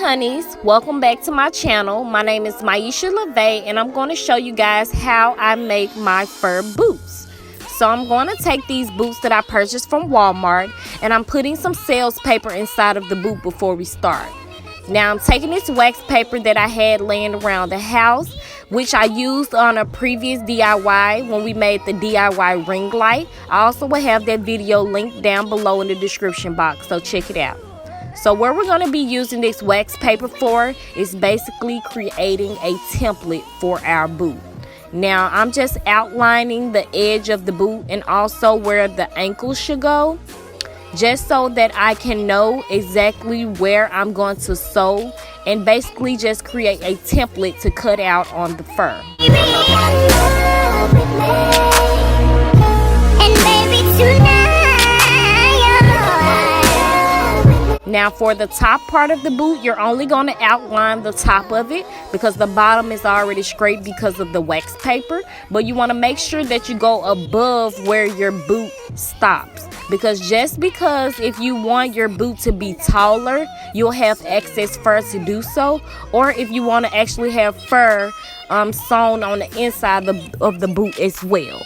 honeys, welcome back to my channel. My name is Miesha Lave, and I'm going to show you guys how I make my fur boots. So I'm going to take these boots that I purchased from Walmart, and I'm putting some sales paper inside of the boot before we start. Now I'm taking this wax paper that I had laying around the house, which I used on a previous DIY when we made the DIY ring light. I also will have that video linked down below in the description box, so check it out. So what we're going to be using this wax paper for is basically creating a template for our boot. Now I'm just outlining the edge of the boot and also where the ankle should go, just so that I can know exactly where I'm going to sew and basically just create a template to cut out on the fur. Now for the top part of the boot, you're only going to outline the top of it because the bottom is already scraped because of the wax paper. But you want to make sure that you go above where your boot stops. Because just because if you want your boot to be taller, you'll have excess fur to do so. Or if you want to actually have fur sewn on the inside of the boot as well.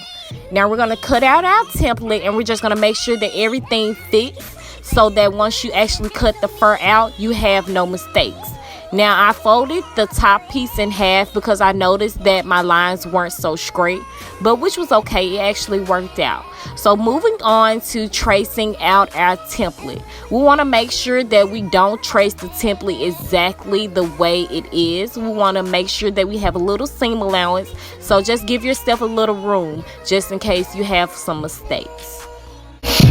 Now we're going to cut out our template and we're just going to make sure that everything fits, so that once you actually cut the fur out, you have no mistakes. Now I folded the top piece in half because I noticed that my lines weren't so straight, but which was okay, it actually worked out. So moving on to tracing out our template, we want to make sure that we don't trace the template exactly the way it is. We want to make sure that we have a little seam allowance, so just give yourself a little room just in case you have some mistakes.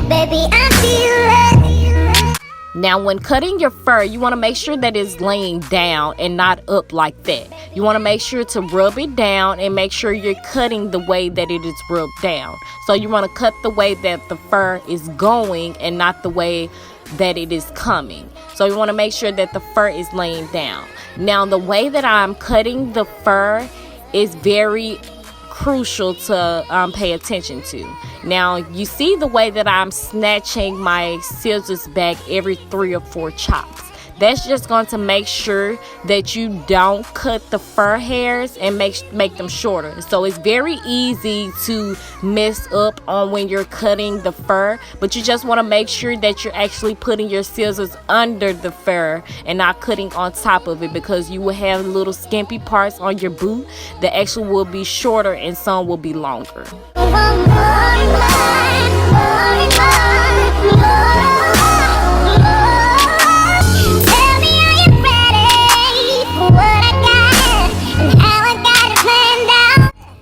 Baby, I feel it. Now when cutting your fur, you want to make sure that it's laying down and not up like that. You want to make sure to rub it down and make sure you're cutting the way that it is rubbed down. So you want to cut the way that the fur is going and not the way that it is coming. So you want to make sure that the fur is laying down. Now the way that I'm cutting the fur is very crucial to pay attention to. Now you see the way that I'm snatching my scissors back every 3 or 4 chops. That's just going to make sure that you don't cut the fur hairs and make them shorter. So it's very easy to mess up on when you're cutting the fur, but you just want to make sure that you're actually putting your scissors under the fur and not cutting on top of it, because you will have little skimpy parts on your boot that actually will be shorter and some will be longer.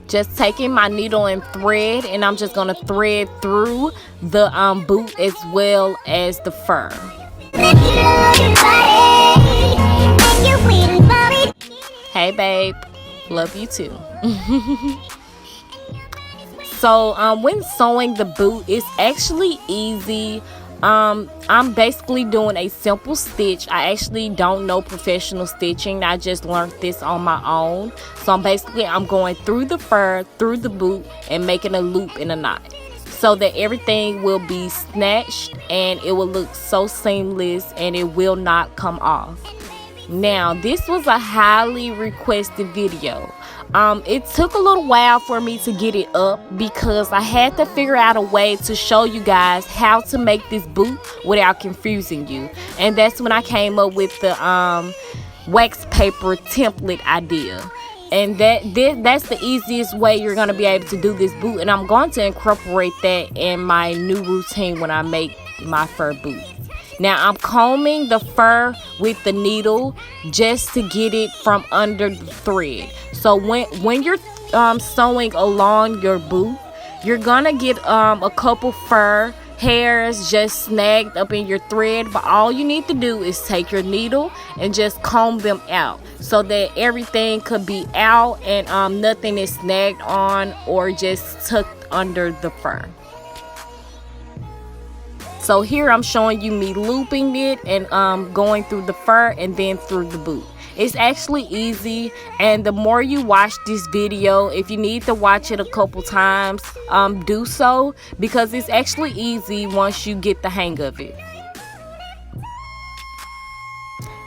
Just taking my needle and thread, and I'm just going to thread through the boot as well as the fur. Hey babe, love you too. So when sewing the boot, it's actually easy. I'm basically doing a simple stitch. I actually don't know professional stitching. I just learned this on my own. So I'm going through the fur, through the boot, and making a loop and a knot, so that everything will be snatched and it will look so seamless and it will not come off. Now this was a highly requested video. It took a little while for me to get it up because I had to figure out a way to show you guys how to make this boot without confusing you. And that's when I came up with the wax paper template idea. And that's the easiest way you're going to be able to do this boot. And I'm going to incorporate that in my new routine when I make my fur boot. Now I'm combing the fur with the needle just to get it from under the thread. So when you're sewing along your boot, you're gonna get a couple fur hairs just snagged up in your thread, but all you need to do is take your needle and just comb them out so that everything could be out and nothing is snagged on or just tucked under the fur. So here I'm showing you me looping it and going through the fur and then through the boot. It's actually easy, and the more you watch this video, if you need to watch it a couple times, do so, because it's actually easy once you get the hang of it.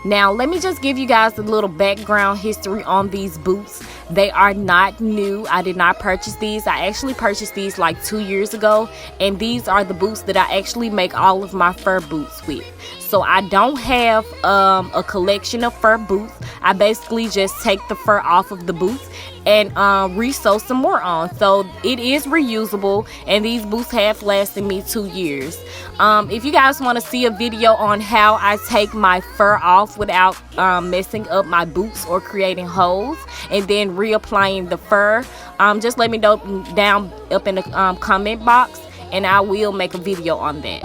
Now, let me just give you guys a little background history on these boots. They are not new. I did not purchase these. I actually purchased these like 2 years ago, and these are the boots that I actually make all of my fur boots with. So I don't have a collection of fur boots. I basically just take the fur off of the boots and re-sew some more on. So it is reusable, and these boots have lasted me 2 years. If you guys want to see a video on how I take my fur off without messing up my boots or creating holes and then reapplying the fur, just let me know down up in the comment box, and I will make a video on that.